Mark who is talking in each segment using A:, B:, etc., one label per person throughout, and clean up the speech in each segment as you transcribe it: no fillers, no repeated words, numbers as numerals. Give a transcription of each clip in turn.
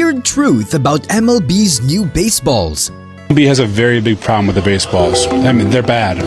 A: weird truth about MLB's new baseballs.
B: MLB has a very big problem with the baseballs. I mean, they're bad.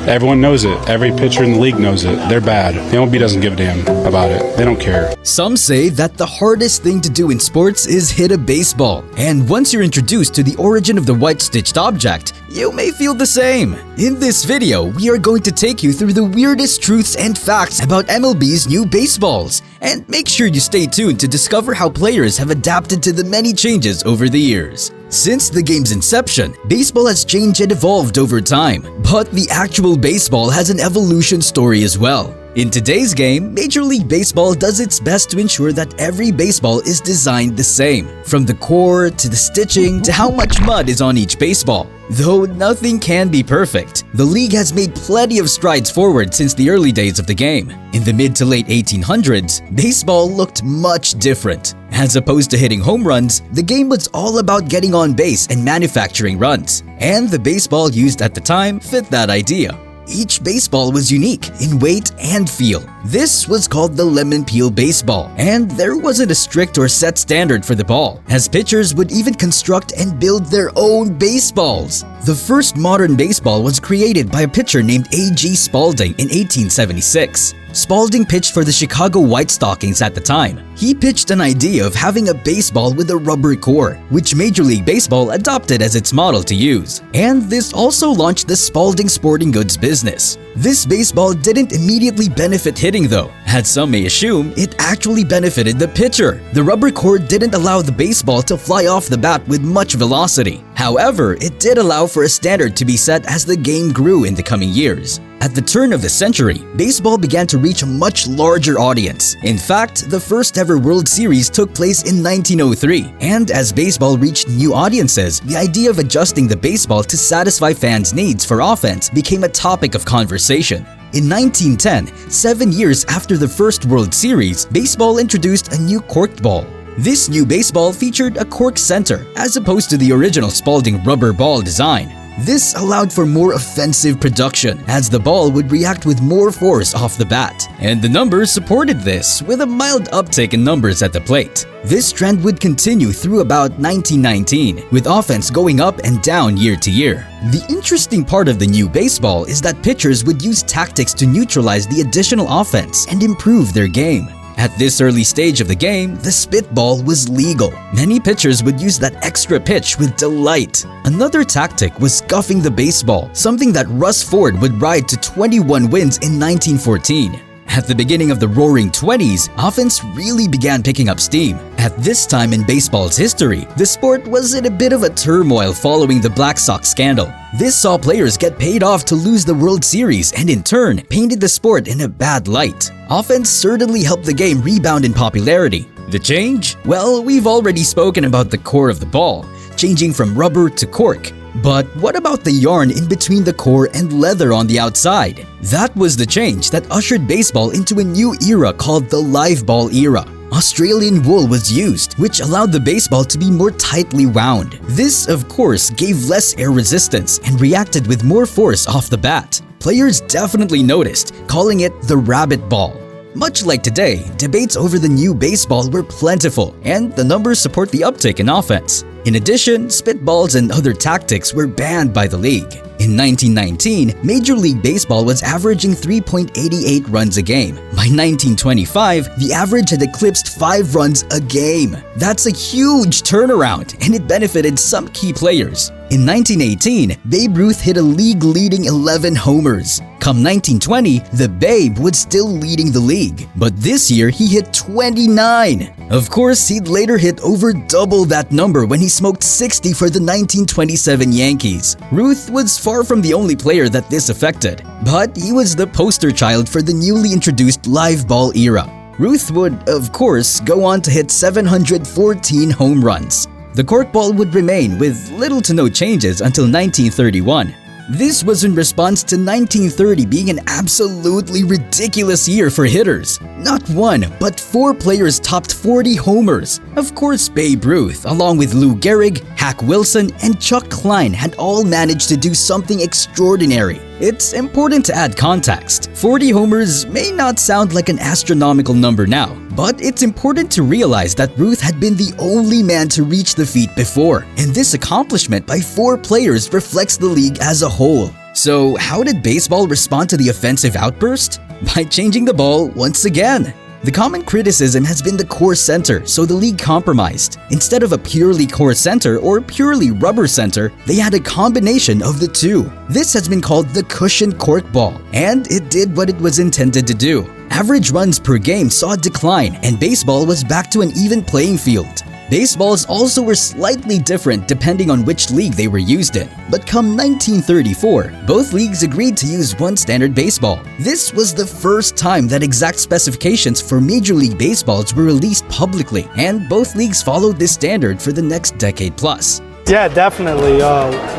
B: Everyone knows it. Every pitcher in the league knows it. They're bad. The MLB doesn't give a damn about it. They don't care.
A: Some say that the hardest thing to do in sports is hit a baseball. And once you're introduced to the origin of the white-stitched object, you may feel the same. In this video, we are going to take you through the weirdest truths and facts about MLB's new baseballs. And make sure you stay tuned to discover how players have adapted to the many changes over the years. Since the game's inception, baseball has changed and evolved over time, but the actual baseball has an evolution story as well. In today's game, Major League Baseball does its best to ensure that every baseball is designed the same, from the core to the stitching to how much mud is on each baseball. Though nothing can be perfect, the league has made plenty of strides forward since the early days of the game. In the mid to late 1800s, baseball looked much different. As opposed to hitting home runs, the game was all about getting on base and manufacturing runs. And the baseball used at the time fit that idea. Each baseball was unique in weight and feel. This was called the lemon peel baseball, and there wasn't a strict or set standard for the ball, as pitchers would even construct and build their own baseballs. The first modern baseball was created by a pitcher named A.G. Spalding in 1876. Spalding pitched for the Chicago White Stockings at the time. He pitched an idea of having a baseball with a rubber core, which Major League Baseball adopted as its model to use. And this also launched the Spalding Sporting Goods business. This baseball didn't immediately benefit hitting though, as some may assume it actually benefited the pitcher. The rubber core didn't allow the baseball to fly off the bat with much velocity. However, it did allow for a standard to be set as the game grew in the coming years. At the turn of the century, baseball began to reach a much larger audience. In fact, the first ever World Series took place in 1903, and as baseball reached new audiences, the idea of adjusting the baseball to satisfy fans' needs for offense became a topic of conversation. In 1910, 7 years after the first World Series, baseball introduced a new corked ball. This new baseball featured a cork center, as opposed to the original Spalding rubber ball design. This allowed for more offensive production, as the ball would react with more force off the bat. And the numbers supported this, with a mild uptick in numbers at the plate. This trend would continue through about 1919, with offense going up and down year to year. The interesting part of the new baseball is that pitchers would use tactics to neutralize the additional offense and improve their game. At this early stage of the game, the spitball was legal. Many pitchers would use that extra pitch with delight. Another tactic was scuffing the baseball, something that Russ Ford would ride to 21 wins in 1914. At the beginning of the Roaring '20s, offense really began picking up steam. At this time in baseball's history, the sport was in a bit of a turmoil following the Black Sox scandal. This saw players get paid off to lose the World Series and in turn painted the sport in a bad light. Offense certainly helped the game rebound in popularity. The change? Well, we've already spoken about the core of the ball, changing from rubber to cork. But what about the yarn in between the core and leather on the outside? That was the change that ushered baseball into a new era called the live ball era. Australian wool was used, which allowed the baseball to be more tightly wound. This, of course, gave less air resistance and reacted with more force off the bat. Players definitely noticed, calling it the rabbit ball. Much like today, debates over the new baseball were plentiful, and the numbers support the uptick in offense. In addition, spitballs and other tactics were banned by the league. In 1919, Major League Baseball was averaging 3.88 runs a game. By 1925, the average had eclipsed 5 runs a game. That's a huge turnaround, and it benefited some key players. In 1918, Babe Ruth hit a league-leading 11 homers. Come 1920, the Babe was still leading the league, but this year he hit 29. Of course, he'd later hit over double that number when he smoked 60 for the 1927 Yankees. Ruth was far from the only player that this affected, but he was the poster child for the newly introduced live ball era. Ruth would, of course, go on to hit 714 home runs. The corkball would remain with little to no changes until 1931. This was in response to 1930 being an absolutely ridiculous year for hitters. Not one, but 4 players topped 40 homers. Of course, Babe Ruth, along with Lou Gehrig, Hack Wilson, and Chuck Klein had all managed to do something extraordinary. It's important to add context. 40 homers may not sound like an astronomical number now, but it's important to realize that Ruth had been the only man to reach the feat before, and this accomplishment by 4 players reflects the league as a whole. So how did baseball respond to the offensive outburst? By changing the ball once again. The common criticism has been the core center, so the league compromised. Instead of a purely core center or purely rubber center, they had a combination of the two. This has been called the cushion cork ball, and it did what it was intended to do. Average runs per game saw a decline, and baseball was back to an even playing field. Baseballs also were slightly different depending on which league they were used in, but come 1934, both leagues agreed to use one standard baseball. This was the first time that exact specifications for Major League Baseballs were released publicly, and both leagues followed this standard for the next decade plus.
C: Yeah, definitely.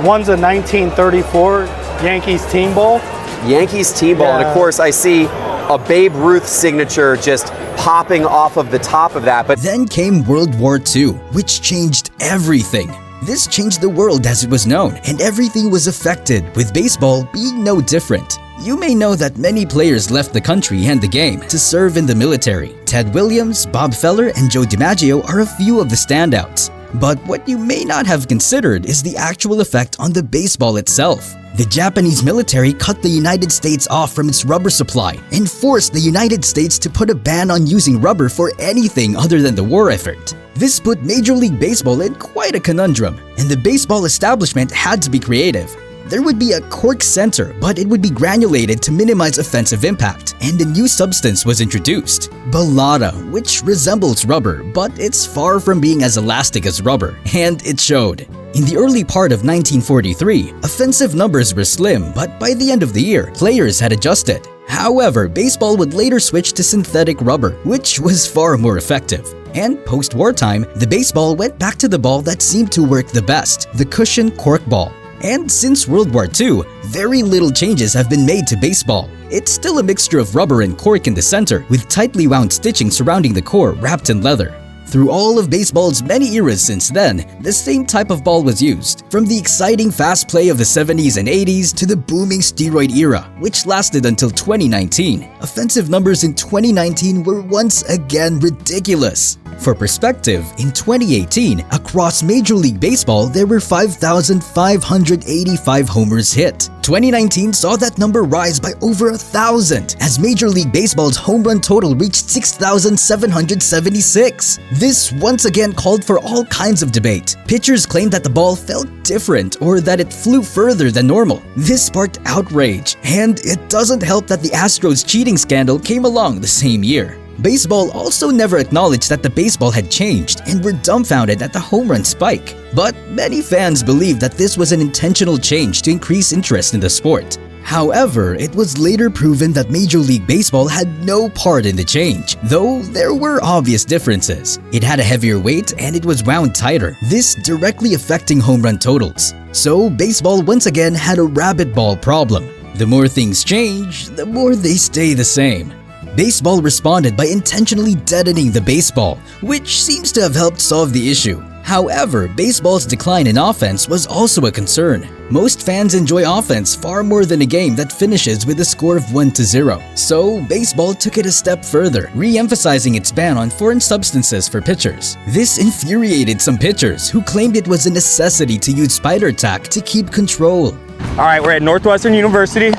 C: One's a 1934 Yankees team ball.
D: Yankees team ball, and of course I see a Babe Ruth signature just popping off of the top of that. But
A: then came World War II, which changed everything. This changed the world as it was known, and everything was affected, with baseball being no different. You may know that many players left the country and the game to serve in the military. Ted Williams, Bob Feller, and Joe DiMaggio are a few of the standouts. But what you may not have considered is the actual effect on the baseball itself. The Japanese military cut the United States off from its rubber supply and forced the United States to put a ban on using rubber for anything other than the war effort. This put Major League Baseball in quite a conundrum, and the baseball establishment had to be creative. There would be a cork center, but it would be granulated to minimize offensive impact, and a new substance was introduced, Balata, which resembles rubber, but it's far from being as elastic as rubber, and it showed. In the early part of 1943, offensive numbers were slim, but by the end of the year, players had adjusted. However, baseball would later switch to synthetic rubber, which was far more effective. And post-wartime, the baseball went back to the ball that seemed to work the best, the cushion cork ball. And since World War II, very little changes have been made to baseball. It's still a mixture of rubber and cork in the center, with tightly wound stitching surrounding the core wrapped in leather. Through all of baseball's many eras since then, the same type of ball was used, from the exciting fast play of the 70s and 80s to the booming steroid era, which lasted until 2019. Offensive numbers in 2019 were once again ridiculous. For perspective, in 2018, across Major League Baseball, there were 5,585 homers hit. 2019 saw that number rise by over 1,000, as Major League Baseball's home run total reached 6,776. This once again called for all kinds of debate. Pitchers claimed that the ball felt different or that it flew further than normal. This sparked outrage, and it doesn't help that the Astros cheating scandal came along the same year. Baseball also never acknowledged that the baseball had changed and were dumbfounded at the home run spike. But many fans believed that this was an intentional change to increase interest in the sport. However, it was later proven that Major League Baseball had no part in the change, though there were obvious differences. It had a heavier weight and it was wound tighter, this directly affecting home run totals. So baseball once again had a rabbit ball problem. The more things change, the more they stay the same. Baseball responded by intentionally deadening the baseball, which seems to have helped solve the issue. However, baseball's decline in offense was also a concern. Most fans enjoy offense far more than a game that finishes with a score of 1-0. So, baseball took it a step further, re-emphasizing its ban on foreign substances for pitchers. This infuriated some pitchers who claimed it was a necessity to use spider tack to keep control.
C: All right, we're at Northwestern University.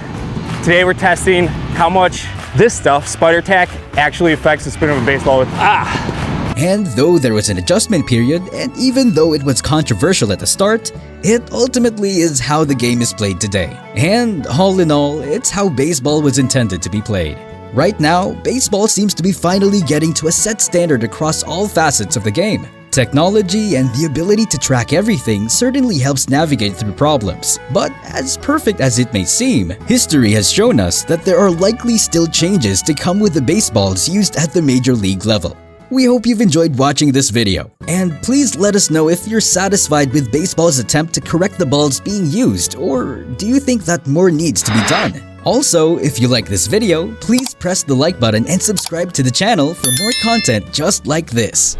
C: Today we're testing how much this stuff, spider tack, actually affects the spin of a baseball with
A: And though there was an adjustment period, and even though it was controversial at the start, it ultimately is how the game is played today. And all in all, it's how baseball was intended to be played. Right now, baseball seems to be finally getting to a set standard across all facets of the game. Technology and the ability to track everything certainly helps navigate through problems. But as perfect as it may seem, history has shown us that there are likely still changes to come with the baseballs used at the major league level. We hope you've enjoyed watching this video, and please let us know if you're satisfied with baseball's attempt to correct the balls being used, or do you think that more needs to be done? Also, if you like this video, please press the like button and subscribe to the channel for more content just like this.